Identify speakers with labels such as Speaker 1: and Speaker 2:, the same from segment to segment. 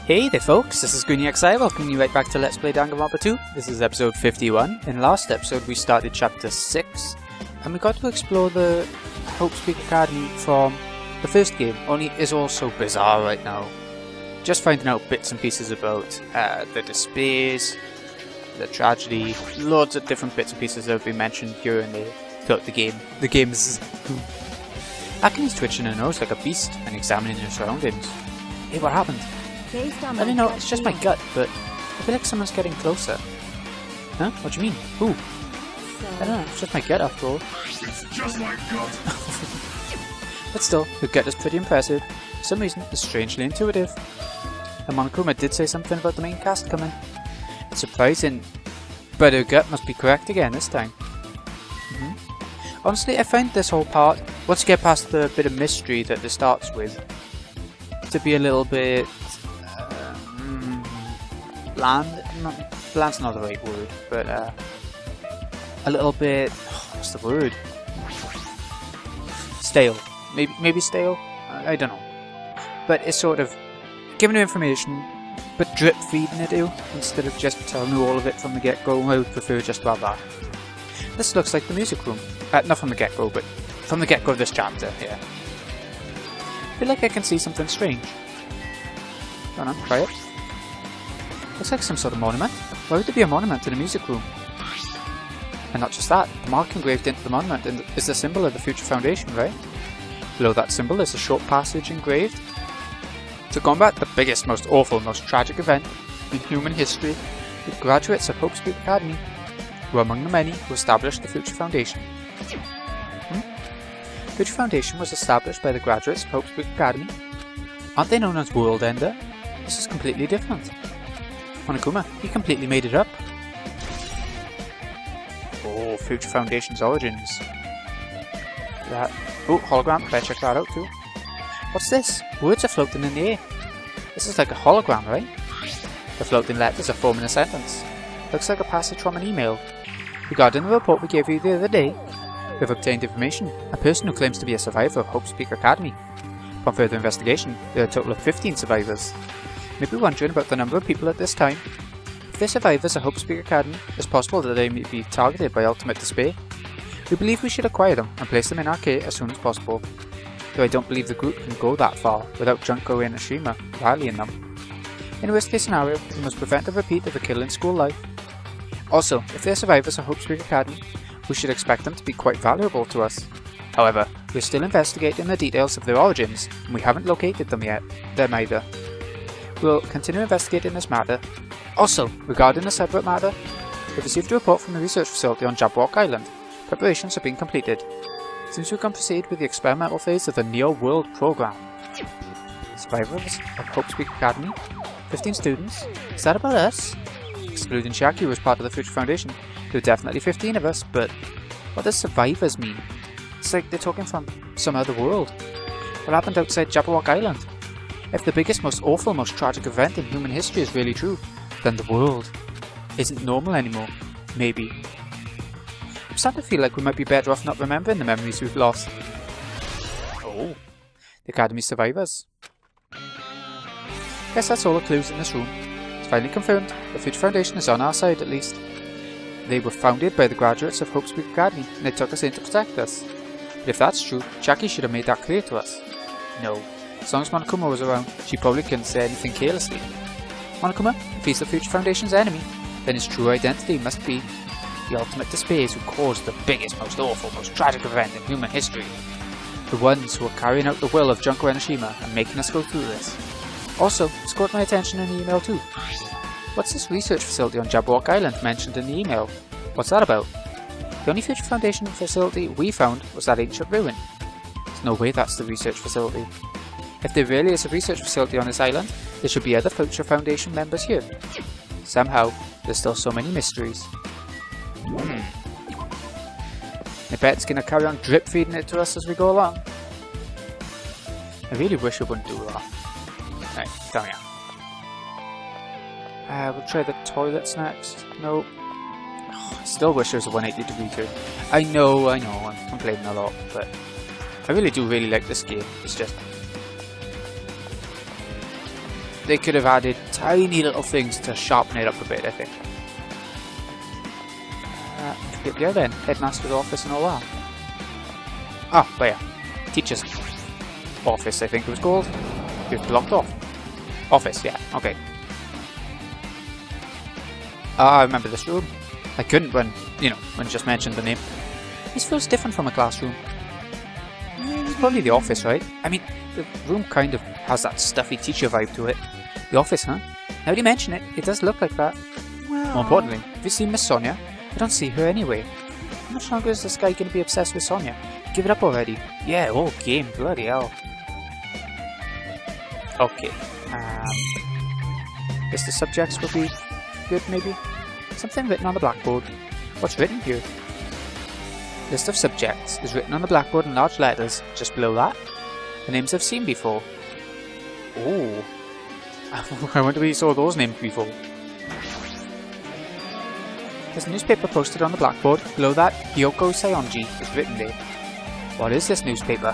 Speaker 1: Hey there folks, this is GreenyXI, welcoming you right back to Let's Play Danganronpa 2. This is episode 51. In last episode we started chapter 6, and we got to explore the Hope Speak Academy from the first game, only it is all so bizarre right now. Just finding out bits and pieces about the despairs, the tragedy, loads of different bits and pieces that have been mentioned throughout the game. The game is... Akine's twitching her nose like a beast and examining her surroundings. Hey, what happened? I don't know, it's just my gut, but I feel like someone's getting closer. Huh? What do you mean? Who? I don't know, it's just my gut after all.
Speaker 2: It's just my gut!
Speaker 1: But still, her gut is pretty impressive. For some reason, it's strangely intuitive. And Monokuma did say something about the main cast coming. It's surprising, but her gut must be correct again this time. Honestly, I find this whole part, once you get past the bit of mystery that this starts with, to be a little bit... bland? Bland's not the right word, but a little bit... what's the word? Stale. Maybe stale? I don't know. But it's sort of giving her information, but drip feeding it to you, instead of just telling you all of it from the get-go. I would prefer just about that. This looks like the music room. Not from the get-go, but from the get-go of this chapter, yeah. I feel like I can see something strange. Go on, try it. Looks like some sort of monument. Why would there be a monument in a music room? And not just that, the mark engraved into the monument is the symbol of the Future Foundation, right? Below that symbol is a short passage engraved. To combat the biggest, most awful, most tragic event in human history, the graduates of Hope Speak Academy were among the many who established the Future Foundation. Future Foundation was established by the graduates of Hope Speak Academy. Aren't they known as World Ender? This is completely different. Monokuma, you completely made it up. Oh, Future Foundation's origins. Oh, hologram, better check that out too. What's this? Words are floating in the air. This is like a hologram, right? The floating letters are forming a sentence. Looks like a passage from an email. Regarding the report we gave you the other day, we've obtained information. A person who claims to be a survivor of Hope Speak Academy. Upon further investigation, there are a total of 15 survivors. You may be wondering about the number of people at this time. If they're survivors of Hope Speak Academy, it's possible that they may be targeted by ultimate despair. We believe we should acquire them and place them in our care as soon as possible. Though I don't believe the group can go that far without Junko and Ashima rallying them. In a worst case scenario, we must prevent a repeat of a kill in school life. Also, if they're survivors of Hope Speak Academy, we should expect them to be quite valuable to us. However, we're still investigating the details of their origins, and we haven't located them either. We'll continue investigating this matter. Also, regarding a separate matter, we've received a report from the research facility on Jabberwock Island. Preparations have been completed. Seems we can proceed with the experimental phase of the Neo World program. Survivors of Hope Speak Academy? 15 students? Is that about us? Excluding Shaki, who was part of the Future Foundation, there are definitely 15 of us, but what does survivors mean? It's like they're talking from some other world. What happened outside Jabberwock Island? If the biggest, most awful, most tragic event in human history is really true, then the world isn't normal anymore. Maybe. I'm starting to feel like we might be better off not remembering the memories we've lost. Oh, the Academy survivors. Guess that's all the clues in this room. It's finally confirmed. The Future Foundation is on our side, at least. They were founded by the graduates of Hope Speak Academy, and they took us in to protect us. But if that's true, Jackie should have made that clear to us. No. As long as Monokuma was around, she probably couldn't say anything carelessly. Monokuma, if he's the Future Foundation's enemy, then his true identity must be the ultimate despairs who caused the biggest, most awful, most tragic event in human history. The ones who are carrying out the will of Junko and Ashima and making us go through this. Also, it's caught my attention in the email too. What's this research facility on Jabberwock Island mentioned in the email? What's that about? The only Future Foundation facility we found was that ancient ruin. There's no way that's the research facility. If there really is a research facility on this island, there should be other Future Foundation members here. Somehow, there's still so many mysteries. I bet it's gonna carry on drip feeding it to us as we go along. I really wish it wouldn't do that. Right, down here. We'll try the toilets next. Nope. Oh, I still wish there was a 180 degree turn. I know, I'm complaining a lot, but I really do like this game. It's just... they could have added tiny little things to sharpen it up a bit, I think. Yeah then, headmaster's office and all that. Ah, where? Teacher's office, I think it was called. It was blocked off. Office, yeah, okay. Ah, I remember this room. I couldn't when just mentioned the name. This feels different from a classroom. It's probably the office, right? I mean, the room kind of has that stuffy teacher vibe to it. The office, huh? Now that you mention it, it does look like that. Well, more importantly, have you seen Miss Sonia? I don't see her anyway. How much longer is this guy going to be obsessed with Sonia? Give it up already. Yeah, whole game, bloody hell. Okay. Guess the subjects would be good, maybe? Something written on the blackboard. What's written here? List of subjects is written on the blackboard in large letters. Just below that, the names I've seen before. Oh. I wonder where you saw those names before. There's a newspaper posted on the blackboard. Below that, Hyoko Sayonji is written there. What is this newspaper?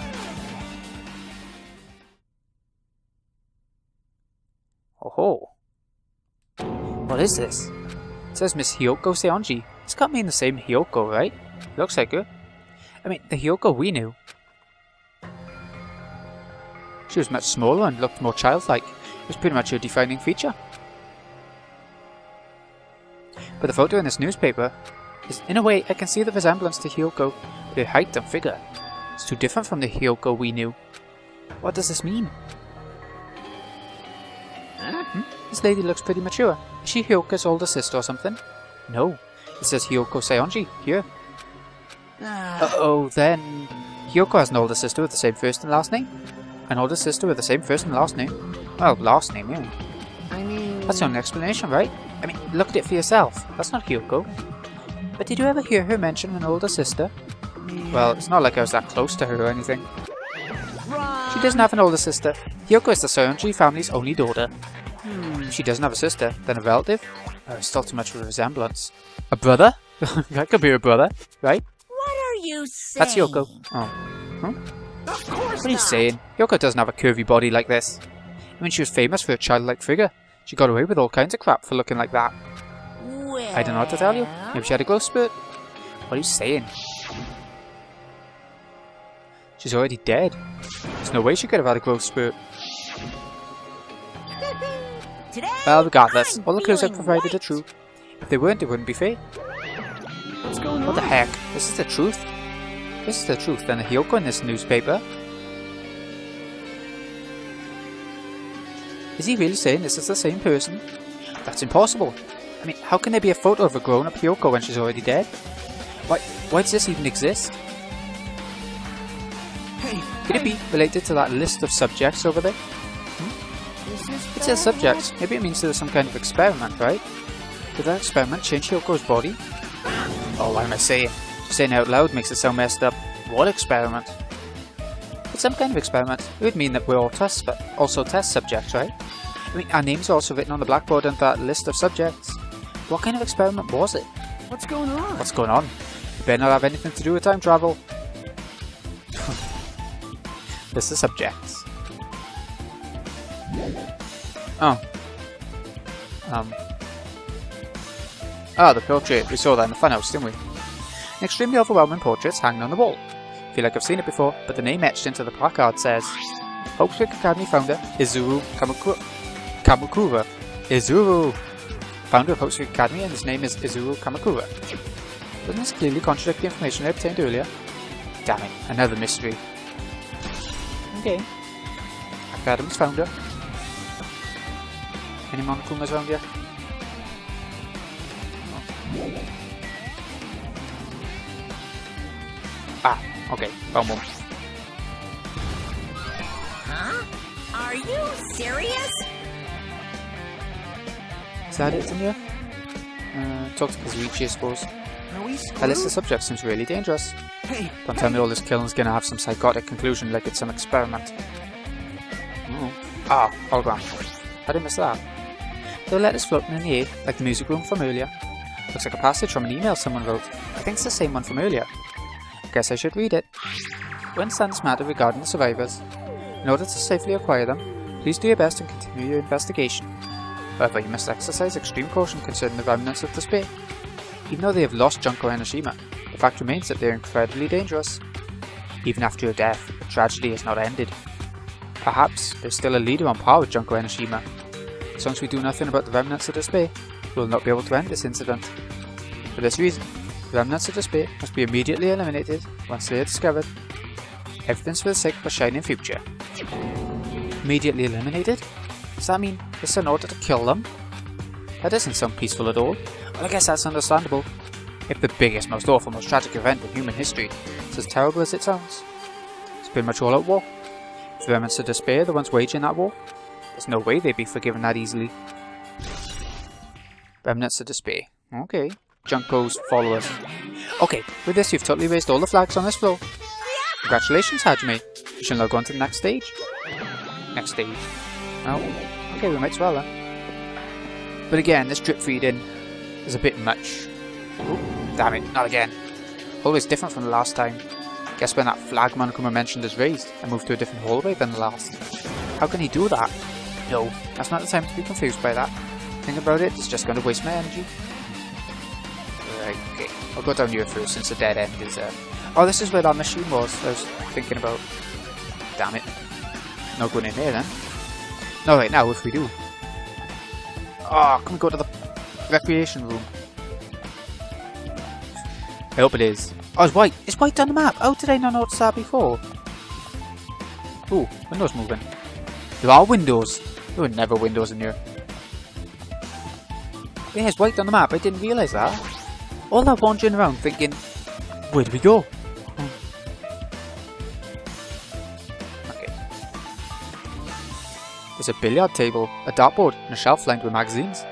Speaker 1: Oh. What is this? It says Miss Hyoko Sayonji. This can't mean the same Hyoko, right? Looks like her. I mean, the Hyoko we knew. She was much smaller and looked more childlike. It was pretty much her defining feature. But the photo in this newspaper is, in a way, I can see the resemblance to Hyoko, but her height and figure. It's too different from the Hyoko we knew. What does this mean? This lady looks pretty mature. Is she Hyoko's older sister or something? No. It says Hyoko Sayonji here. Uh-oh, then... Hyoko has an older sister with the same first and last name? An older sister with the same first and last name? Well, last name, yeah. I mean... That's the only explanation, right? I mean, look at it for yourself. That's not Hyoko. But did you ever hear her mention an older sister? Well, it's not like I was that close to her or anything. She doesn't have an older sister. Hyoko is the Sayonji family's only daughter. If she doesn't have a sister, then a relative? It's still too much of a resemblance. A brother? That could be her brother, right?
Speaker 3: What are you saying?
Speaker 1: That's Hyoko. Oh. Huh?
Speaker 2: Of course
Speaker 1: What are you saying? Hyoko doesn't have a curvy body like this. I mean, she was famous for her childlike figure. She got away with all kinds of crap for looking like that.
Speaker 3: Well...
Speaker 1: I don't know what to tell you. Maybe she had a growth spurt. What are you saying? She's already dead. There's no way she could have had a growth spurt.
Speaker 3: Today,
Speaker 1: Well, regardless, all the clues I
Speaker 3: feeling
Speaker 1: provided are
Speaker 3: white.
Speaker 1: true. If they weren't, it wouldn't be fair.
Speaker 2: What's going on?
Speaker 1: What the heck? This is the truth. This is the truth, then the Hyoko in this newspaper. Is he really saying this is the same person? That's impossible. I mean, how can there be a photo of a grown-up Hyoko when she's already dead? Why does this even exist?
Speaker 2: Hey,
Speaker 1: Could it be related to that list of subjects over there? It says subjects. Maybe it means there was some kind of experiment, right? Did that experiment change Hyoko's body? Oh, what am I saying? Just saying it out loud makes it sound messed up. What experiment? It's some kind of experiment. It would mean that we're all also test subjects, right? I mean, our names are also written on the blackboard and that list of subjects. What kind of experiment was it?
Speaker 2: what's going on?
Speaker 1: What's going on? It better not have anything to do with time travel. List of subjects. Oh. The portrait. We saw that in the funhouse, didn't we? An extremely overwhelming portrait's hanging on the wall. I feel like I've seen it before, but the name etched into the placard says Hope's Creek Academy founder Izuru Kamakura. Izuru! Founder of Hope's Creek Academy, and his name is Izuru Kamakura. Doesn't this clearly contradict the information I obtained earlier? Damn it, another mystery. Okay. Academy's founder. Any Monokumas around here? Oh. Ah, okay, found one.
Speaker 3: Huh? Are you serious?
Speaker 1: Is that it, Tanya? Talk to Kazuichi, I suppose.
Speaker 2: Are we
Speaker 1: That list of subjects seems really dangerous.
Speaker 2: Hey,
Speaker 1: Don't tell me all this killing's gonna have some psychotic conclusion like it's some experiment. Oh. Ah, hologram. How did I miss that? There are letters floating in the air, like the music room from earlier. Looks like a passage from an email someone wrote. I think it's the same one from earlier. Guess I should read it. We understand this matter regarding the survivors. In order to safely acquire them, Please do your best and continue your investigation. However, you must exercise extreme caution concerning the remnants of despair. Even though they have lost Junko and Ashima, the fact remains that they are incredibly dangerous. Even after your death, the tragedy is not ended. Perhaps there's still a leader on par with Junko and Ashima. As long as we do nothing about the remnants of despair, we will not be able to end this incident. For this reason, the remnants of despair must be immediately eliminated once they are discovered. Everything's for the sake of a shining future. Immediately eliminated? Does that mean it's in order to kill them? That doesn't sound peaceful at all. Well, I guess that's understandable. If the biggest, most awful, most tragic event in human history is as terrible as it sounds, it's pretty much all out war. If the remnants of despair are the ones waging that war, there's no way they'd be forgiven that easily. Remnants of despair. Okay. Junko's followers. Okay, with this you've totally raised all the flags on this floor. Congratulations, Hajime. You shall now go on to the next stage. Next stage. Oh, okay, we might as well then. But again, this drip feeding is a bit much. Ooh, damn it, not again. Always different from the last time. Guess when that flag Monokuma mentioned is raised, I moved to a different hallway than the last. How can he do that? No, that's not the time to be confused by that. Think about it, it's just going to waste my energy. Right, okay. I'll go down here first since the dead end is Oh, this is where that machine was I was thinking about. Damn it. Not going in there then. No, right now, if we do. Oh, can we go to the recreation room? I hope it is. Oh, it's white. It's white on the map. How did I not notice that before? Ooh, windows moving. There are windows. There were never windows in here. Yeah, it's white on the map. I didn't realise that. All that wandering around thinking, where do we go? Okay. There's a billiard table, a dartboard, and a shelf lined with magazines.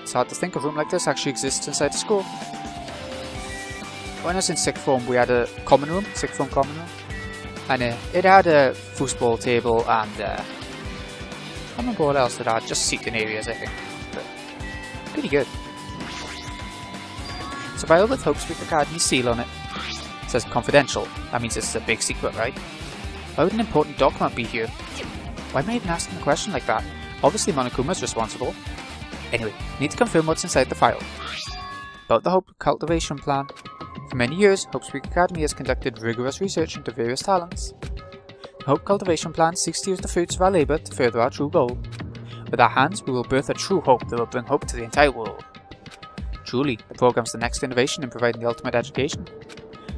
Speaker 1: It's hard to think a room like this actually exists inside the school. When I was in sixth form, we had a common room, sixth form common room, and it had a foosball table and I don't remember what else it had, just seating areas I think, but pretty good. Survival with Hope Speak Academy seal on it. It says confidential, that means this is a big secret, right? Why would an important document be here? Why am I even asking a question like that? Obviously Monokuma's responsible. Anyway, need to confirm what's inside the file. About the Hope cultivation plan. For many years, Hope Speak Academy has conducted rigorous research into various talents. The Hope cultivation plan seeks to use the fruits of our labour to further our true goal. With our hands, we will birth a true hope that will bring hope to the entire world. Truly, the programme is the next innovation in providing the ultimate education.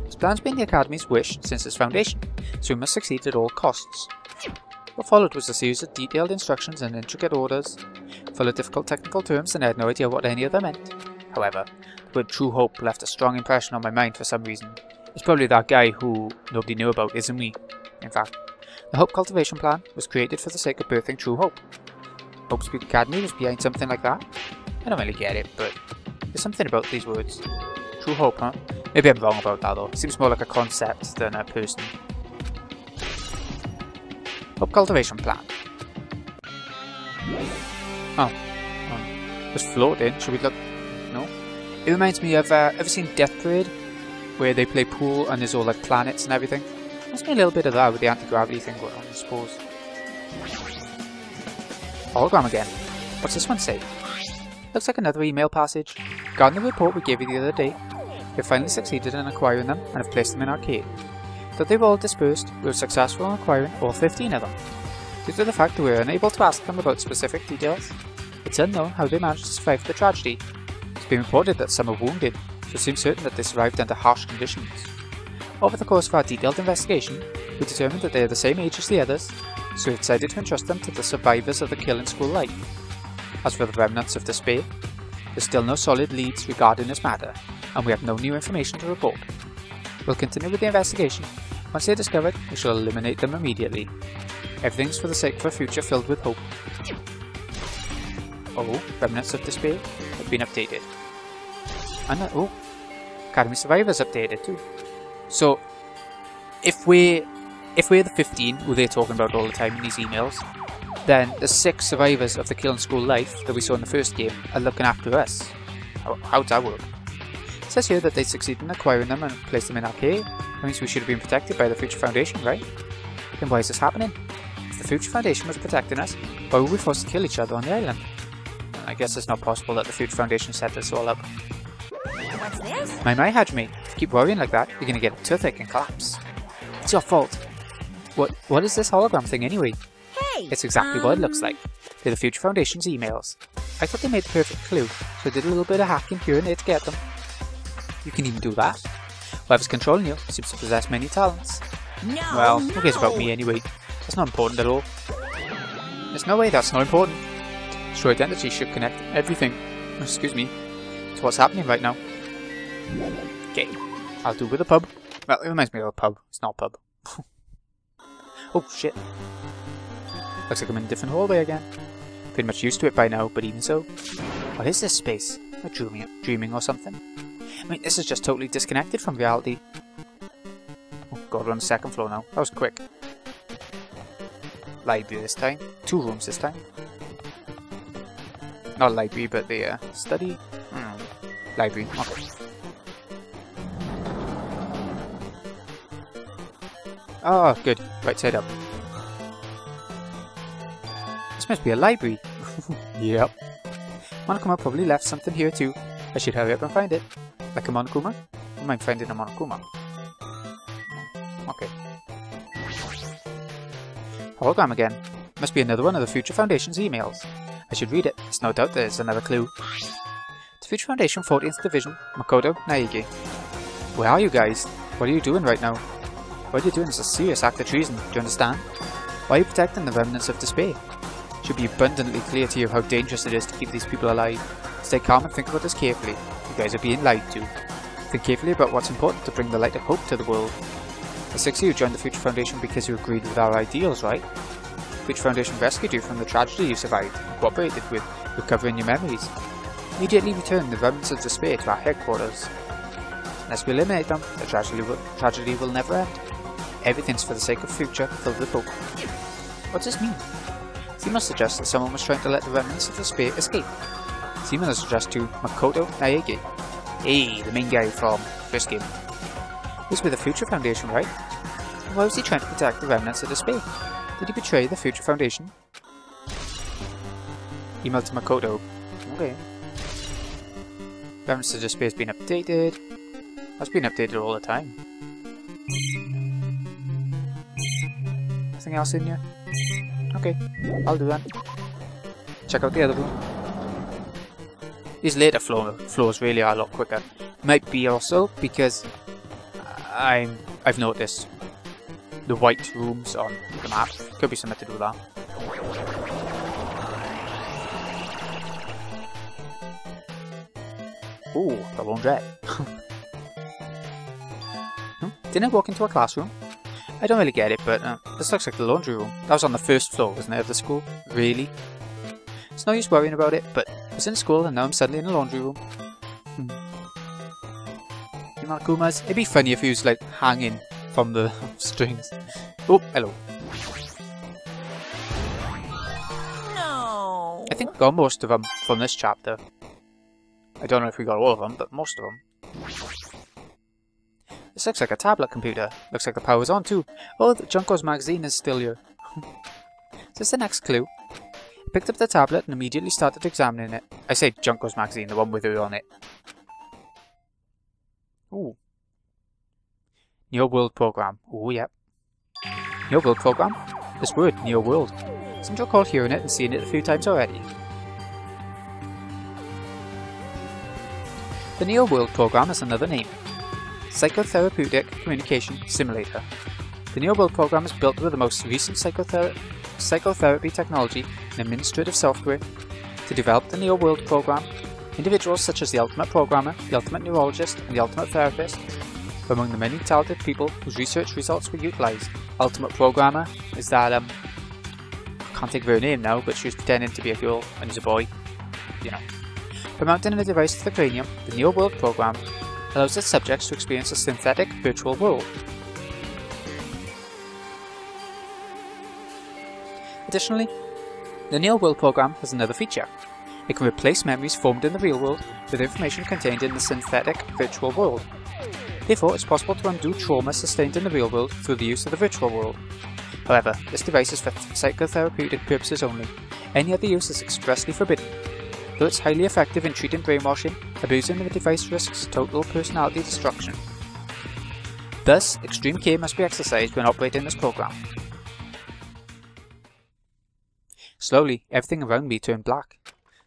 Speaker 1: This plan's been the Academy's wish since its foundation, so we must succeed at all costs. What followed was a series of detailed instructions and intricate orders, full of difficult technical terms, and I had no idea what any of them meant. However, the word True Hope left a strong impression on my mind for some reason. It's probably that guy who nobody knew about, isn't we? In fact, the Hope cultivation plan was created for the sake of birthing True Hope. Hope Speak Academy was behind something like that? I don't really get it, but there's something about these words. True Hope, huh? Maybe I'm wrong about that though. It seems more like a concept than a person. Hope cultivation plan. Oh. Just floating. Should we look? No? It reminds me of, ever seen Death Parade? Where they play pool and there's all like planets and everything. Reminds me a little bit of that with the anti-gravity thing going on, I suppose. Hologram again. What's this one say? Looks like another email passage. Regarding the report we gave you the other day, we have finally succeeded in acquiring them and have placed them in arcade. Though they were all dispersed, we were successful in acquiring all 15 of them. Due to the fact that we were unable to ask them about specific details, it's unknown how they managed to survive the tragedy. It's been reported that some are wounded, so it seems certain that they survived under harsh conditions. Over the course of our detailed investigation, we determined that they are the same age as the others, so we decided to entrust them to the survivors of the killing school life. As for the remnants of despair, there's still no solid leads regarding this matter, and we have no new information to report. We'll continue with the investigation. Once they're discovered, we shall eliminate them immediately. Everything's for the sake of a future filled with hope. Oh, remnants of despair have been updated. And oh, Academy Survivors updated too. So, if we're the 15 who they're talking about all the time in these emails, then the 6 survivors of the Killing School life that we saw in the first game are looking after us. How does that work? It says here that they succeeded in acquiring them and placed them in arcade. That means we should have been protected by the Future Foundation, right? Then why is this happening? the Future Foundation was protecting us, why were we forced to kill each other on the island? I guess it's not possible that the Future Foundation set this all up.
Speaker 3: What's this?
Speaker 1: My Hajime, if you keep worrying like that, you're gonna get a toothache and collapse. It's your fault. What is this hologram thing anyway?
Speaker 3: Hey!
Speaker 1: It's exactly what it looks like. They're the Future Foundation's emails. I thought they made the perfect clue, so I did a little bit of hacking here and there to get them. You can even do that. Whoever's controlling you seems to possess many talents.
Speaker 3: No,
Speaker 1: Well,
Speaker 3: no.
Speaker 1: who cares about me anyway? That's not important at all. There's no way that's not important. True identity should connect everything, excuse me, to what's happening right now. Okay, I'll do with a pub. Well, it reminds me of a pub. It's not a pub. Oh shit. Looks like I'm in a different hallway again. Pretty much used to it by now, but even so. What is this space? Am I dreaming or something? I mean, this is just totally disconnected from reality. Oh god, we're on the second floor now. That was quick. Library this time. 2 rooms this time. Not library, but the study. Library. Okay. Oh, good. Right side up. This must be a library. Yep. Monokuma probably left something here too. I should hurry up and find it. Like a Monokuma? I might find it a Monokuma. Okay. Hologram again. Must be another one of the Future Foundation's emails. I should read it. There's no doubt there's another clue. The Future Foundation 14th Division, Makoto, Naegi. Where are you guys? What are you doing right now? What you're doing is a serious act of treason, do you understand? Why are you protecting the remnants of despair? It should be abundantly clear to you how dangerous it is to keep these people alive. Stay calm and think about this carefully. You guys are being lied to. Think carefully about what's important to bring the light of hope to the world. The 6 of you joined the Future Foundation because you agreed with our ideals, right? The Future Foundation rescued you from the tragedy you survived and cooperated with recovering your memories. Immediately return the remnants of despair to our headquarters. Unless we eliminate them, the tragedy will never end. Everything's for the sake of future, filled with hope. What does this mean? Thema suggests that someone was trying to let the remnants of despair escape. Thema suggests to Makoto Naegi. Hey, the main guy from first game. He's with the Future Foundation, right? Why was he trying to protect the remnants of despair? Did he betray the Future Foundation? Email to Makoto. Okay. Remnants of despair has been updated. That's been updated all the time. Nothing else in here? Okay, I'll do that. Check out the other room. These later floors really are a lot quicker. Might be also because I've noticed the white rooms on the map. Could be something to do with that. Ooh, the laundrette. Didn't I walk into a classroom? I don't really get it, but this looks like the laundry room. That was on the first floor, wasn't it, of the school? Really? It's no use worrying about it, but I was in school and now I'm suddenly in the laundry room. Monokumas. It'd be funny if he was like hanging from the strings. Oh, hello.
Speaker 3: No.
Speaker 1: I think we got most of them from this chapter. I don't know if we got all of them, but most of them. This looks like a tablet computer. Looks like the power's on too. Oh, the Junko's magazine is still here. Is this the next clue? I picked up the tablet and immediately started examining it. I say Junko's magazine, the one with her on it. Ooh. Neo World Program. Ooh, yep. Neo World Program? This word, Neo World. Seems to recall hearing it and seeing it a few times already. The Neo World Program is another name. Psychotherapeutic Communication Simulator. The Neo World Program is built with the most recent psychotherapy technology and administrative software. To develop the Neo World Program, individuals such as the Ultimate Programmer, the Ultimate Neurologist, and the Ultimate Therapist were among the many talented people whose research results were utilised. Ultimate Programmer is that, I can't think of her name now, but she was pretending to be a girl and he's a boy. You know. By mounting a device to the cranium, the Neo World Program allows its subjects to experience a synthetic virtual world. Additionally, the Neo World Program has another feature. It can replace memories formed in the real world with information contained in the synthetic virtual world. Therefore, it's possible to undo trauma sustained in the real world through the use of the virtual world. However, this device is for psychotherapeutic purposes only. Any other use is expressly forbidden. Though it's highly effective in treating brainwashing, abusing the device risks total personality destruction. Thus, extreme care must be exercised when operating this program. Slowly, everything around me turned black.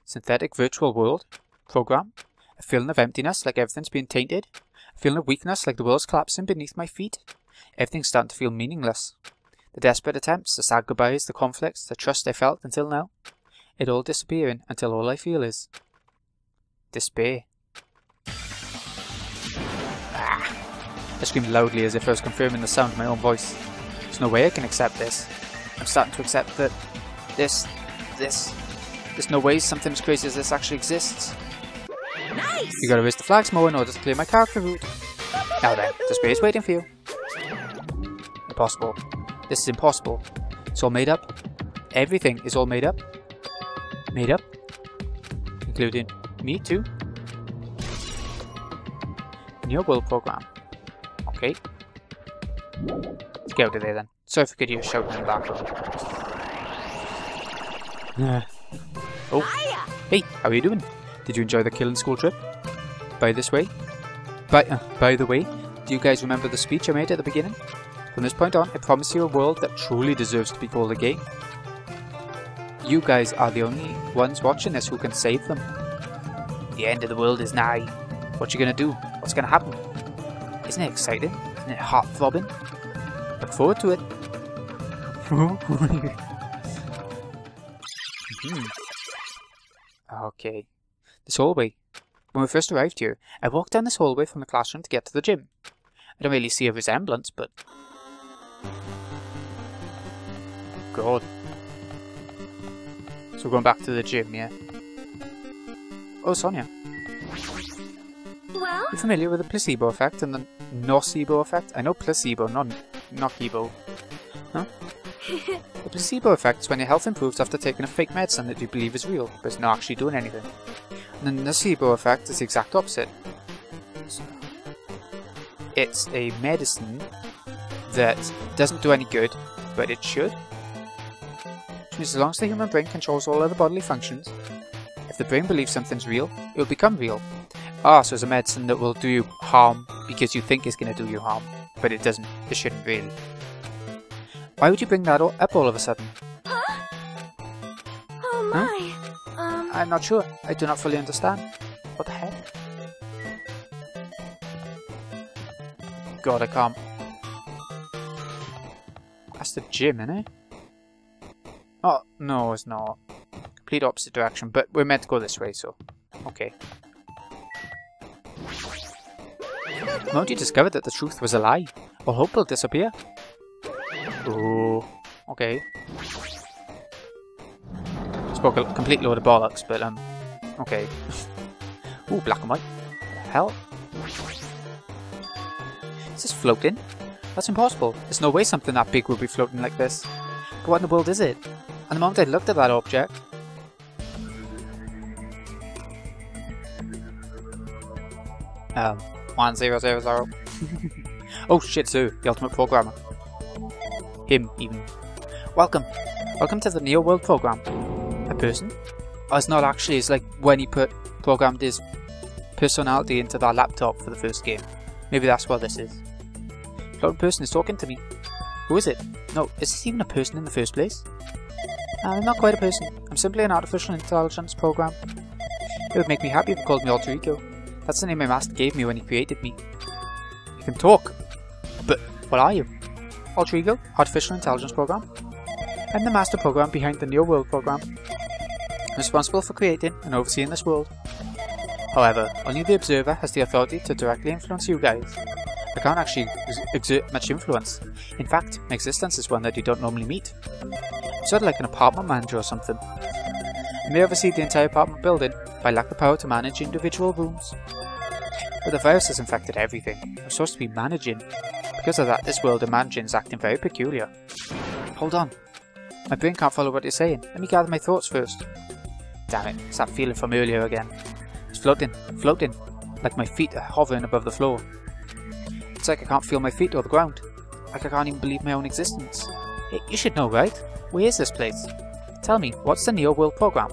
Speaker 1: Synthetic virtual world. Program. A feeling of emptiness, like everything's been tainted. A feeling of weakness, like the world's collapsing beneath my feet. Everything's starting to feel meaningless. The desperate attempts, the sad goodbyes, the conflicts, the trust I felt until now. It all disappearing until all I feel is despair. Ah. I screamed loudly as if I was confirming the sound of my own voice. There's no way I can accept this. I'm starting to accept that there's no way something as crazy as this actually exists.
Speaker 3: Nice!
Speaker 1: You gotta raise the flags more in order to clear my character route. Now then, despair is waiting for you. Impossible. This is impossible. It's all made up. Everything is all made up. Made up. Including me too. New world program. Okay. Get out of there then. Sorry if I could hear shouting in the background. Oh. Hey, how are you doing? Did you enjoy the killing school trip? By the way, do you guys remember the speech I made at the beginning? From this point on, I promise you a world that truly deserves to be called a game. You guys are the only ones watching this who can save them. The end of the world is nigh. What you gonna do? What's gonna happen? Isn't it exciting? Isn't it heart-throbbing? Look forward to it. Okay. This hallway. When we first arrived here, I walked down this hallway from the classroom to get to the gym. I don't really see a resemblance, but... God. So we're going back to the gym, yeah? Oh, Sonia.
Speaker 3: Well?
Speaker 1: You familiar with the placebo effect and the nocebo effect? I know placebo, not nocebo. Huh? The placebo effect is when your health improves after taking a fake medicine that you believe is real, but it's not actually doing anything. And the nocebo effect is the exact opposite. It's a medicine that doesn't do any good, but it should. Which means as long as the human brain controls all other bodily functions, if the brain believes something's real, it will become real. Ah, so it's a medicine that will do you harm because you think it's going to do you harm, but it doesn't. It shouldn't really. Why would you bring that up all of a sudden?
Speaker 3: Huh? Oh my. Huh?
Speaker 1: I'm not sure. I do not fully understand. What the heck? God, I can't. That's the gym, isn't it? Oh, no, it's not. Complete opposite direction, but we're meant to go this way, so... Okay. The moment you discovered that the truth was a lie, all hope will disappear. Oh, okay. Spoke a complete load of bollocks, but okay. Ooh, black and white. What the hell? Is this floating? That's impossible. There's no way something that big would be floating like this. But what in the world is it? And the moment I looked at that object... 1000. Oh shit, Zoo, the ultimate programmer. Him, even. Welcome to the Neo World program. A person? Oh, it's not actually, it's like when he programmed his personality into that laptop for the first game. Maybe that's what this is. Floating person is talking to me. Who is it? No, is this even a person in the first place? I'm not quite a person. I'm simply an artificial intelligence program. It would make me happy if you called me Alter Ego. That's the name my master gave me when he created me. You can talk. But what are you? Alter Ego? Artificial Intelligence Program? I'm the master program behind the Neo World program. I'm responsible for creating and overseeing this world. However, only the observer has the authority to directly influence you guys. I can't actually exert much influence. In fact, my existence is one that you don't normally meet. I'm sort of like an apartment manager or something. I may oversee the entire apartment building, but I lack the power to manage individual rooms. But the virus has infected everything. I'm supposed to be managing. Because of that, this world of managing is acting very peculiar. Hold on. My brain can't follow what you're saying. Let me gather my thoughts first. Damn it, it's that feeling from earlier again. It's floating, like my feet are hovering above the floor. It's like I can't feel my feet or the ground. Like I can't even believe my own existence. Hey, you should know, right? Where is this place? Tell me, what's the Neo World program?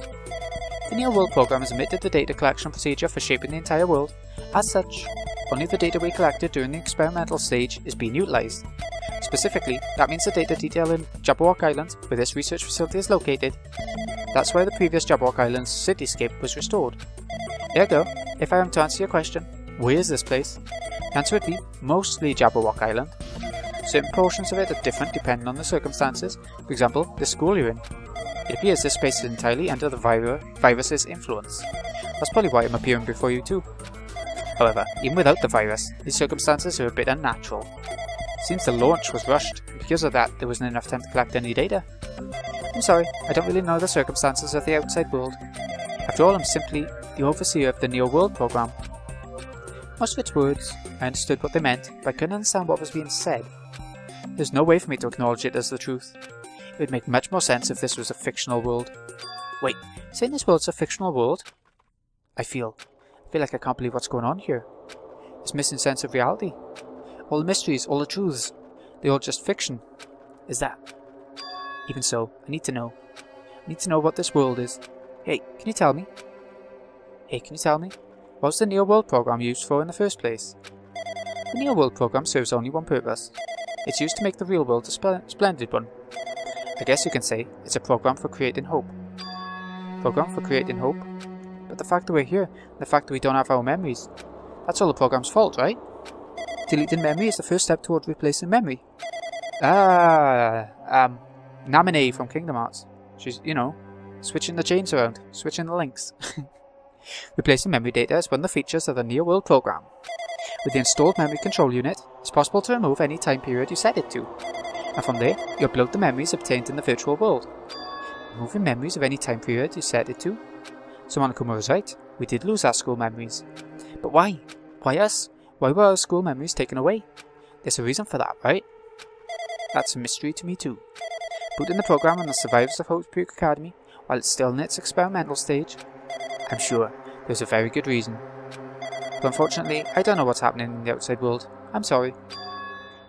Speaker 1: The Neo World program has omitted the data collection procedure for shaping the entire world. As such, only the data we collected during the experimental stage is being utilised. Specifically, that means the data detailing Jabberwock Island, where this research facility is located. That's why the previous Jabberwock Island's cityscape was restored. Ergo, if I am to answer your question, where is this place? The answer would be mostly Jabberwock Island. Certain portions of it are different depending on the circumstances, for example, the school you're in. It appears this space is entirely under the virus's influence. That's probably why I'm appearing before you too. However, even without the virus, these circumstances are a bit unnatural. It seems the launch was rushed, and because of that there wasn't enough time to collect any data. I'm sorry, I don't really know the circumstances of the outside world. After all, I'm simply the overseer of the Neo World program. Most of its words, I understood what they meant, but I couldn't understand what was being said. There's no way for me to acknowledge it as the truth. It would make much more sense if this was a fictional world. Wait, saying this world's a fictional world? I feel like I can't believe what's going on here. This missing sense of reality. All the mysteries, all the truths, they're all just fiction. Is that? Even so, I need to know. I need to know what this world is. Hey, can you tell me? What was the Neo World program used for in the first place? The Neo World program serves only one purpose. It's used to make the real world a splendid one. I guess you can say it's a program for creating hope. Program for creating hope? But the fact that we're here, the fact that we don't have our memories, that's all the program's fault, right? Deleting memory is the first step toward replacing memory. Naminé from Kingdom Hearts. She's, you know, switching the chains around, switching the links. Replacing memory data is one of the features of the Neo World program. With the installed memory control unit, it's possible to remove any time period you set it to. And from there, you upload the memories obtained in the virtual world. Removing memories of any time period you set it to? So Monokuma was right, we did lose our school memories. But why? Why us? Why were our school memories taken away? There's a reason for that, right? That's a mystery to me too. Booting the program on the survivors of Hope's Peak Academy while it's still in its experimental stage? I'm sure there's a very good reason. But unfortunately, I don't know what's happening in the outside world. I'm sorry.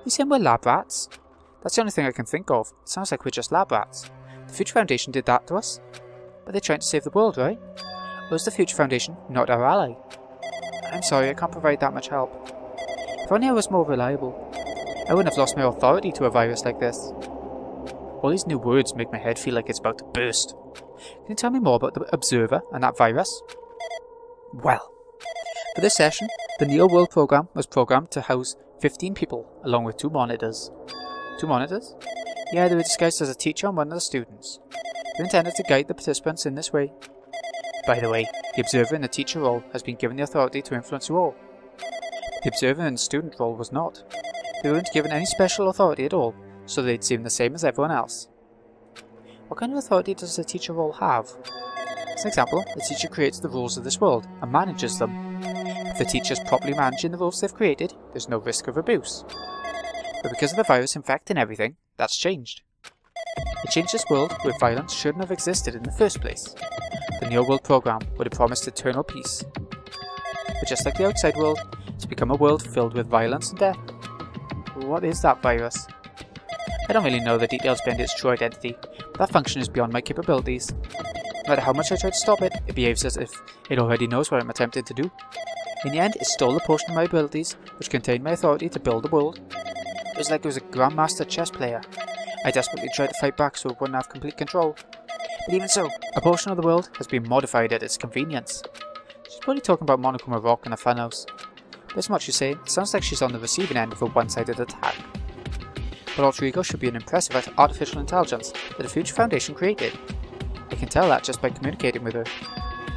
Speaker 1: You saying we're lab rats? That's the only thing I can think of. It sounds like we're just lab rats. The Future Foundation did that to us. But they're trying to save the world, right? Or is the Future Foundation not our ally? I'm sorry, I can't provide that much help. If only I was more reliable. I wouldn't have lost my authority to a virus like this. All these new words make my head feel like it's about to burst. Can you tell me more about the Observer and that virus? Well, for this session, the Neo World program was programmed to house 15 people, along with 2 monitors. 2 monitors? Yeah, they were disguised as a teacher and one of the students. They're intended to guide the participants in this way. By the way, the Observer in the teacher role has been given the authority to influence you all. The Observer in the student role was not. They weren't given any special authority at all, so they'd seem the same as everyone else. What kind of authority does the teacher role have? As an example, the teacher creates the rules of this world and manages them. If the teacher is properly managing the rules they've created, there's no risk of abuse. But because of the virus infecting everything, that's changed. It changed this world where violence shouldn't have existed in the first place. The Neo World program would have promised eternal peace. But just like the outside world, it's become a world filled with violence and death. What is that virus? I don't really know the details behind its true identity, but that function is beyond my capabilities. No matter how much I try to stop it, it behaves as if it already knows what I'm attempting to do. In the end, it stole a portion of my abilities, which contained my authority to build the world. It was like it was a grandmaster chess player. I desperately tried to fight back so it wouldn't have complete control. But even so, a portion of the world has been modified at its convenience. She's probably talking about Monokuma Rock and the funhouse. Based on what she's saying, it sounds like she's on the receiving end of a one-sided attack. But Alter Ego should be an impressive artificial intelligence that the Future Foundation created. I can tell that just by communicating with her.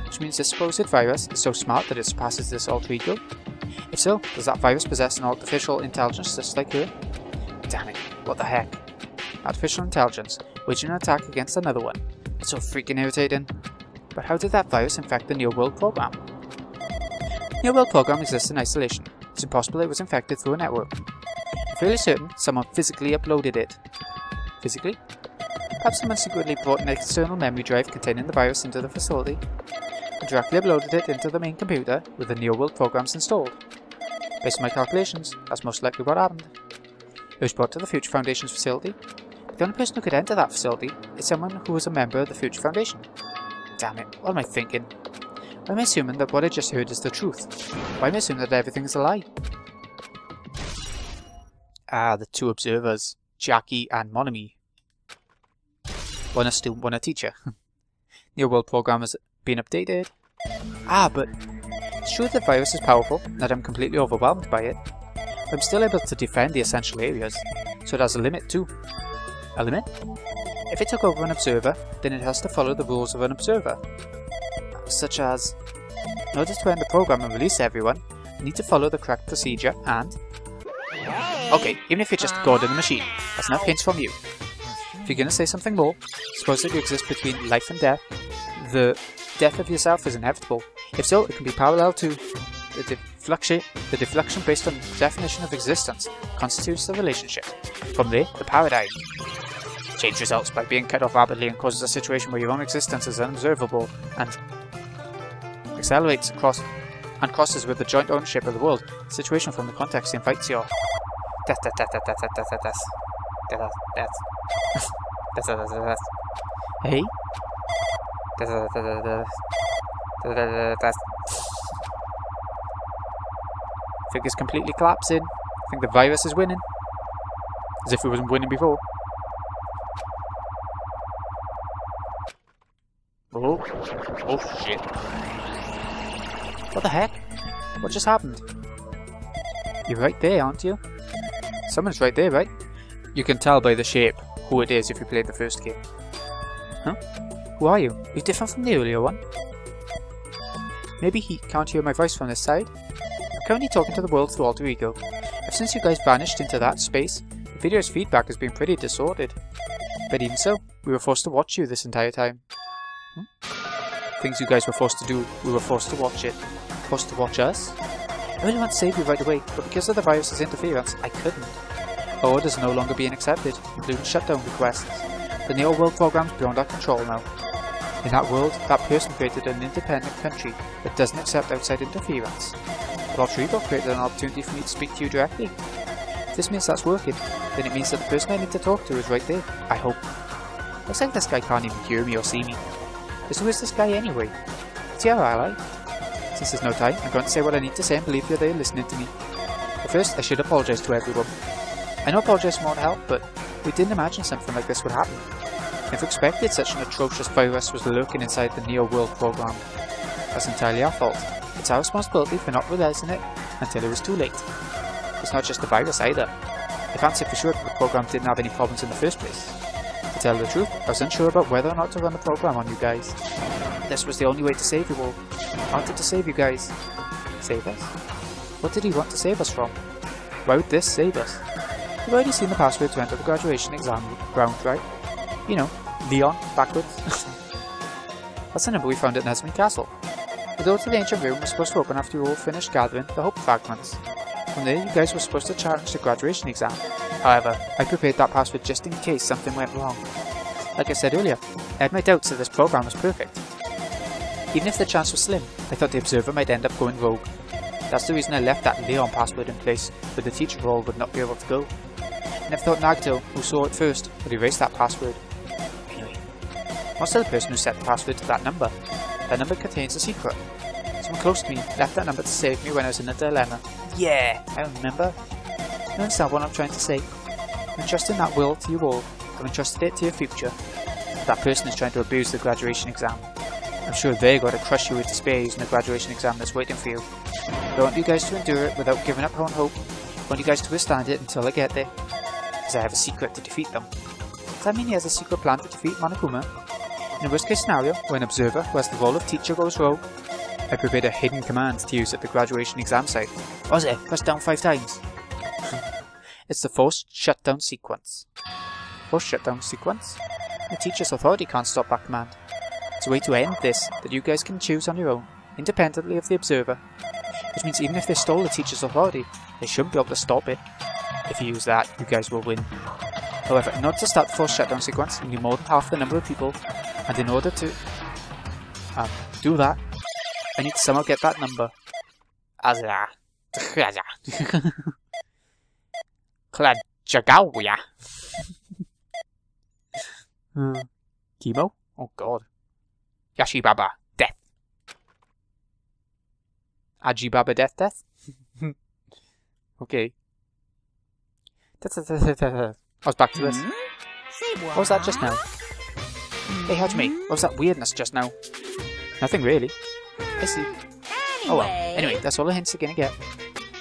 Speaker 1: Which means this supposed virus is so smart that it surpasses this Alter Ego? If so, does that virus possess an artificial intelligence just like her? Damn it, what the heck? Artificial intelligence, waging an attack against another one. It's so freaking irritating. But how did that virus infect the Neo World program? The Neo World program exists in isolation. It's impossible it was infected through a network. I'm fairly certain someone physically uploaded it. Physically? Perhaps someone secretly brought an external memory drive containing the virus into the facility and directly uploaded it into the main computer with the Neo World programs installed. Based on my calculations, that's most likely what happened. It was brought to the Future Foundation's facility. The only person who could enter that facility is someone who was a member of the Future Foundation. Damn it, what am I thinking? Why am I assuming that what I just heard is the truth? Why am I assuming that everything is a lie? Ah, the two observers, Jackie and Monami. One a student, one a teacher. Your world program has been updated. Ah, but it's true that the virus is powerful, and that I'm completely overwhelmed by it. I'm still able to defend the essential areas, so it has a limit too. A limit? If it took over an observer, then it has to follow the rules of an observer. Such as, in order to end the program and release everyone, you need to follow the correct procedure and... Okay, even if you're just God in the machine, that's enough hints from you. If you're going to say something more, suppose that you exist between life and death, the death of yourself is inevitable. If so, it can be parallel to the deflection based on the definition of existence constitutes the relationship. From there, the paradigm. Change results by being cut off rapidly and causes a situation where your own existence is unobservable and accelerates across and crosses with the joint ownership of the world. The situation from the context invites your death. Hey? Figure's completely collapsing. I think the virus is winning. As if it wasn't winning before. Oh shit. What the heck? What just happened? You're right there, aren't you? Someone's right there, right? You can tell by the shape who it is if you played the first game. Huh? Who are you? You're different from the earlier one. Maybe he can't hear my voice from this side. I'm currently talking to the world through alter ego. Ever since you guys vanished into that space, the video's feedback has been pretty disordered. But even so, we were forced to watch you this entire time. Things you guys were forced to do, we were forced to watch it. Forced to watch us? I really want to save you right away, but because of the virus's interference, I couldn't. Our orders are no longer being accepted, including shutdown requests. The Neo World program's beyond our control now. In that world, that person created an independent country that doesn't accept outside interference. But alter ego created an opportunity for me to speak to you directly. If this means that's working, then it means that the person I need to talk to is right there, I hope. Looks like this guy can't even hear me or see me. Because who is this guy anyway? Is he our ally? Since there's no time, I'm going to say what I need to say and believe you're there listening to me. But first, I should apologise to everyone. I know apologise won't help, but we didn't imagine something like this would happen. Never expected such an atrocious virus was lurking inside the Neo World program. That's entirely our fault. It's our responsibility for not realising it until it was too late. It's not just the virus either. I can't say for sure that the program didn't have any problems in the first place. To tell the truth, I was unsure about whether or not to run the program on you guys. This was the only way to save you all. I wanted to save you guys. Save us? What did he want to save us from? Why would this save us? You've already seen the password to enter the graduation exam ground, right? You know, Leon, backwards. That's the number we found at Nesmond Castle. The door to the ancient room was supposed to open after you all finished gathering the Hope Fragments. From there, you guys were supposed to challenge the graduation exam. However, I prepared that password just in case something went wrong. Like I said earlier, I had my doubts that this program was perfect. Even if the chance was slim, I thought the observer might end up going rogue. That's the reason I left that Leon password in place, where the teacher role would not be able to go. I never thought Nagito, who saw it first, would erase that password. Anyway, most of the person who set the password to that number contains a secret. Someone close to me left that number to save me when I was in a dilemma. Yeah, I remember. You understand what I'm trying to say? I'm entrusting that will to you all. I've entrusted it to your future. That person is trying to abuse the graduation exam. I'm sure they're going to crush you with despair using the graduation exam that's waiting for you. I want you guys to endure it without giving up on hope. I want you guys to withstand it until I get there. Because I have a secret to defeat them. Does that mean he has a secret plan to defeat Monokuma? In a worst case scenario, where an observer who has the role of teacher goes rogue, I prepared a hidden command to use at the graduation exam site. What was it? Press down 5 times. It's the forced shutdown sequence. Forced shutdown sequence? The teacher's authority can't stop that command. It's a way to end this that you guys can choose on your own, independently of the observer. Which means even if they stole the teacher's authority, they shouldn't be able to stop it. If you use that, you guys will win. However, in order to start the forced shutdown sequence, you need more than half the number of people, and in order to do that, I need to somehow get that number. Klajagawya. Chemo? Oh god. Yashibaba. Death. Ajibaba death? Okay. I was back to this. What was that just now? Hey, Hajime, what was that weirdness just now? Nothing really. I see. Oh well. Anyway, that's all the hints you're gonna get.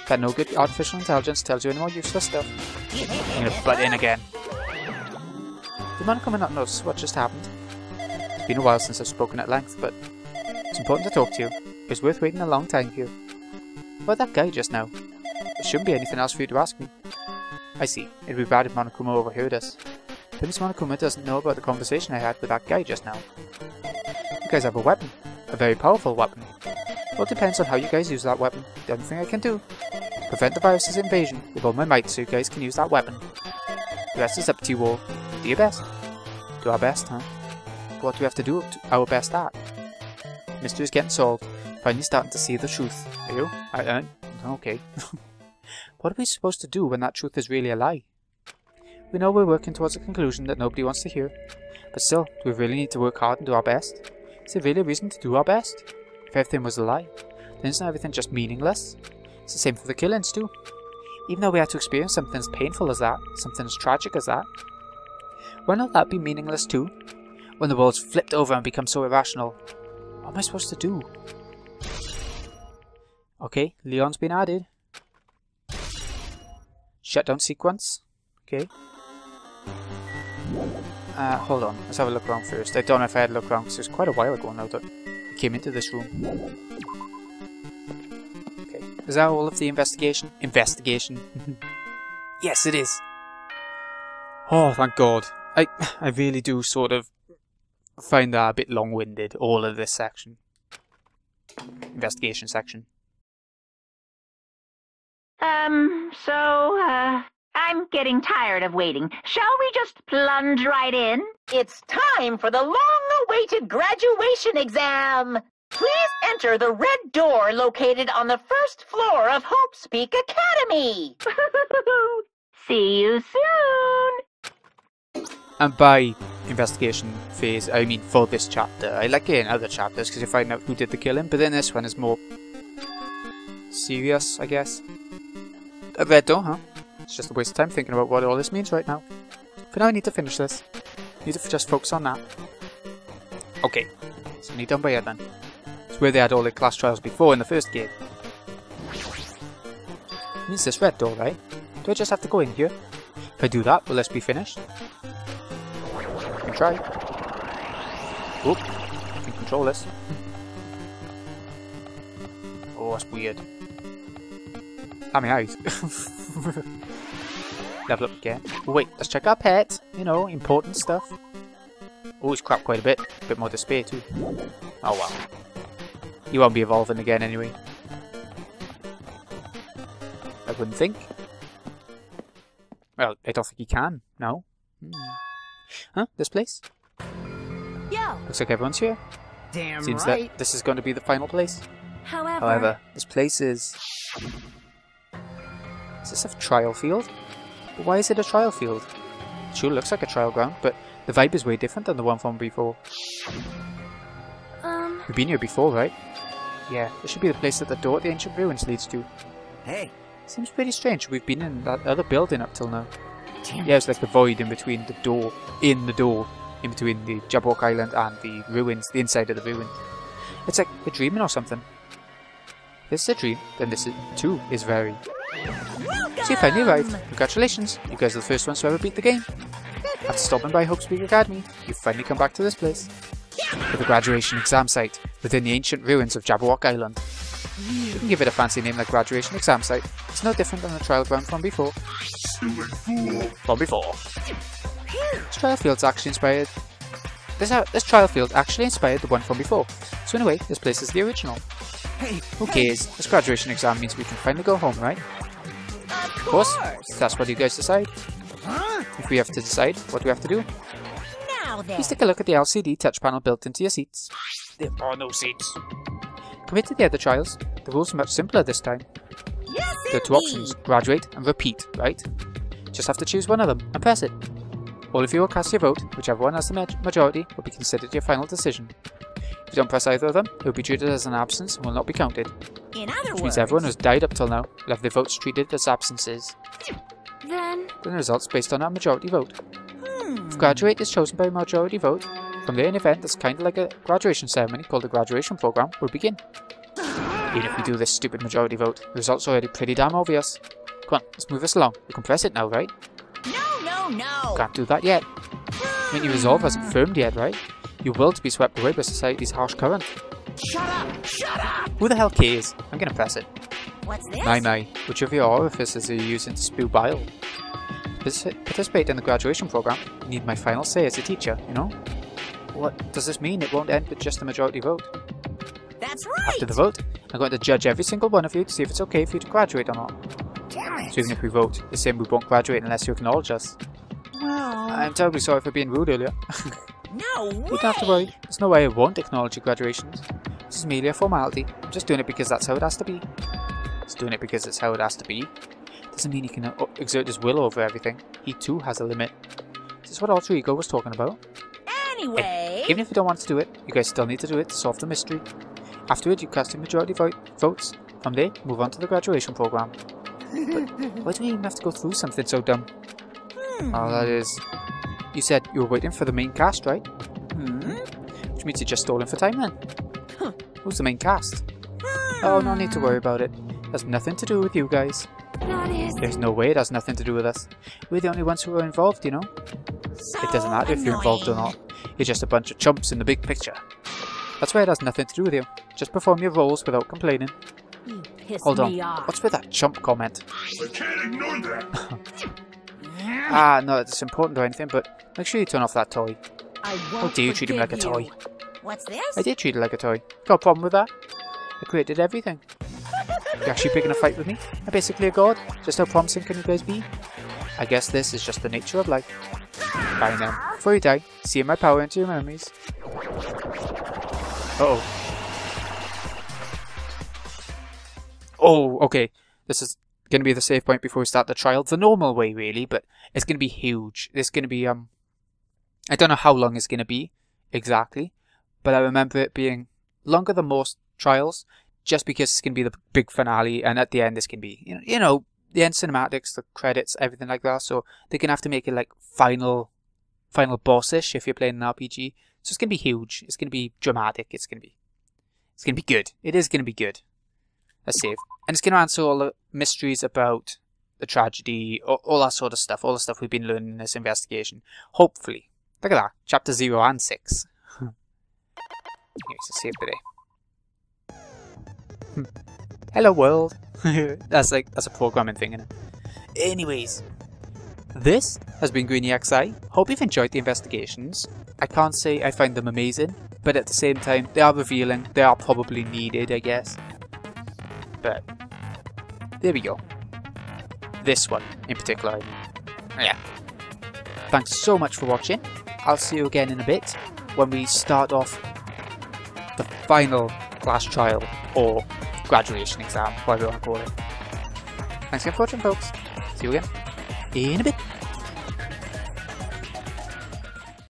Speaker 1: That no good artificial intelligence tells you any more useless stuff. I'm gonna butt in again. Do you mind coming up and notice what just happened? It's been a while since I've spoken at length, but it's important to talk to you. It was worth waiting a long time for you. About that guy just now. There shouldn't be anything else for you to ask me. I see. It'd be bad if Monokuma overheard us. But Miss Monokuma doesn't know about the conversation I had with that guy just now. You guys have a weapon. A very powerful weapon. Well, it depends on how you guys use that weapon. The only thing I can do, prevent the virus's invasion with all my might so you guys can use that weapon. The rest is up to you all. Do your best. Do our best, huh? What do we have to do our best at? Mystery is getting solved. Finally starting to see the truth. Are you? Okay. What are we supposed to do when that truth is really a lie? We know we're working towards a conclusion that nobody wants to hear. But still, do we really need to work hard and do our best? Is there really a reason to do our best? If everything was a lie, then isn't everything just meaningless? It's the same for the killings too. Even though we had to experience something as painful as that, something as tragic as that, why not that be meaningless too? When the world's flipped over and become so irrational, what am I supposed to do? Okay, Leon's been added. Shutdown sequence. Okay. Hold on, let's have a look around first. I don't know if I had a look around because it was quite a while ago now that I came into this room. Okay, is that all of the investigation? Investigation. Yes, it is. Oh, thank God. I really do sort of find that a bit long-winded, all of this section. Investigation section.
Speaker 4: I'm getting tired of waiting. Shall we just plunge right in?
Speaker 5: It's time for the long-awaited graduation exam. Please enter the red door located on the first floor of Hope's Peak Academy.
Speaker 4: See you soon.
Speaker 1: And by investigation phase, I mean for this chapter. I like it in other chapters because you find out who did the killing, but then this one is more serious, I guess. A red door, huh? It's just a waste of time thinking about what all this means right now. For now I need to finish this. I need to just focus on that. Okay, so I need done by here then. It's where they had all the class trials before in the first game. It means this red door, right? Do I just have to go in here? If I do that, will this be finished? I can try. Oop, I can control this. Oh, that's weird. Ah, my eyes. Level up again. Oh, wait, let's check our pet. You know, important stuff. Oh, he's crapped quite a bit. A bit more despair too. Oh well. He won't be evolving again anyway. I wouldn't think. Well, I don't think he can. No. Huh? This place?
Speaker 3: Yo.
Speaker 1: Looks like everyone's here.
Speaker 2: Damn
Speaker 1: Seems
Speaker 2: right.
Speaker 1: that this is going to be the final place.
Speaker 3: However,
Speaker 1: This place is... Is this a trial field? But why is it a trial field? It sure looks like a trial ground, but the vibe is way different than the one from before. We've been here before, right? Yeah, this should be the place that the door at the ancient ruins leads to.
Speaker 2: Hey.
Speaker 1: Seems pretty strange. We've been in that other building up till now.
Speaker 2: Damn.
Speaker 1: Yeah, it's like the void in between the door, in between the Jabberwock Island and the ruins, the inside of the ruins. It's like we're dreaming or something. If this is a dream, then this too is very... So you finally arrived. Congratulations, you guys are the first ones to ever beat the game. After stopping by Hope's Peak Academy, you've finally come back to this place. For the graduation exam site, within the ancient ruins of Jabberwock Island. You can give it a fancy name like graduation exam site. It's no different than the trial ground from before. This trial field's actually inspired... This trial field actually inspired the one from before. So in a way, this place is the original.
Speaker 2: Hey.
Speaker 1: Who cares? This graduation exam means we can finally go home, right? Of course. If that's what you guys decide.
Speaker 2: Huh?
Speaker 1: If we have to decide what we have to do,
Speaker 3: now then.
Speaker 1: please take a look at the LCD touch panel built into your seats. There are no seats. Compared to the other trials, the rules are much simpler this time.
Speaker 3: Yes,
Speaker 1: There are two options, graduate and repeat, right? Just have to choose one of them and press it. All of you will cast your vote. Whichever one has the majority will be considered your final decision. If you don't press either of them, it will be treated as an absence and will not be counted.
Speaker 3: In other
Speaker 1: Which means everyone who's died up till now will have their votes treated as absences.
Speaker 3: Then
Speaker 1: The results based on our majority vote. If graduate is chosen by majority vote, from there an event that's kind of like a graduation ceremony called the graduation program will begin. Even if we do this stupid majority vote, the results are already pretty damn obvious. Come on, let's move this along. We can press it now, right?
Speaker 3: no.
Speaker 1: Can't do that yet. I mean, your resolve hasn't firmed yet, right? Your will to be swept away by society's harsh current.
Speaker 3: Shut up!
Speaker 1: Who the hell cares? I'm gonna press it.
Speaker 3: What's this?
Speaker 1: My, which of your orifices are you using to spew bile? To participate in the graduation program, you need my final say as a teacher, you know? What does this mean? It won't end with just a majority vote.
Speaker 3: That's right.
Speaker 1: After the vote, I'm going to judge every single one of you to see if it's okay for you to graduate or not.
Speaker 3: Damn it.
Speaker 1: So even if we vote, it's saying we won't graduate unless you acknowledge us.
Speaker 3: Well,
Speaker 1: I'm terribly sorry for being rude earlier.
Speaker 3: no way.
Speaker 1: You don't have to worry. There's no way I won't acknowledge your graduations. This is merely a formality. I'm just doing it because that's how it has to be. Just doing it because it's how it has to be. Doesn't mean he can exert his will over everything. He too has a limit. This is what Alter Ego was talking about.
Speaker 3: Anyway,
Speaker 1: Even if you don't want to do it, you guys still need to do it to solve the mystery. Afterward, you cast your majority votes. From there, move on to the graduation program. But why do we even have to go through something so dumb? Oh, that is... You said you were waiting for the main cast, right? Which means you're just stalling for time then. Who's the main cast? Oh, no need to worry about it. It has nothing to do with you guys.
Speaker 3: that is
Speaker 1: There's no way it has nothing to do with us. We're the only ones who are involved, you know?
Speaker 3: so
Speaker 1: It doesn't matter if you're involved or not. You're just a bunch of chumps in the big picture. That's why it has nothing to do with you. Just perform your roles without complaining.
Speaker 3: You piss
Speaker 1: Hold on.
Speaker 3: me off.
Speaker 1: What's with that chump comment?
Speaker 2: I can't ignore that.
Speaker 1: Ah, no, it's important or anything, but make sure you turn off that toy.
Speaker 3: I
Speaker 1: How
Speaker 3: won't
Speaker 1: dare you treat him like a
Speaker 3: forgive
Speaker 1: toy?
Speaker 3: you. What's this?
Speaker 1: I did treat it like a toy. Got a problem with that? I created everything. You're actually picking a fight with me? I'm basically a god. Just how promising can you guys be? I guess this is just the nature of life. Bye now. Before you die, seal my power into your memories. Uh-oh. Oh, okay. This is going to be the save point before we start the trial. The normal way, really, but it's going to be huge. It's going to be, I don't know how long it's going to be, exactly. But I remember it being longer than most trials, just because it's going to be the big finale, and at the end it's going to be, you know, the end cinematics, the credits, everything like that. So they're going to have to make it like final boss-ish if you're playing an RPG. So it's going to be huge. It's going to be dramatic. It's going to be good. It is going to be good. Let's save. And it's going to answer all the mysteries about the tragedy, all that sort of stuff, all the stuff we've been learning in this investigation. Hopefully. Look at that. Chapter 0 and 6. Here's a save today. Hello world. That's a programming thing, isn't it? Anyways, this has been GreenyXI. Hope you've enjoyed the investigations. I can't say I find them amazing, but at the same time, they are revealing. They are probably needed, I guess. But there we go. This one in particular. Yeah. Thanks so much for watching. I'll see you again in a bit when we start off the final class trial or graduation exam, whatever you want to call it. Thanks again for watching, folks. See you again in a bit.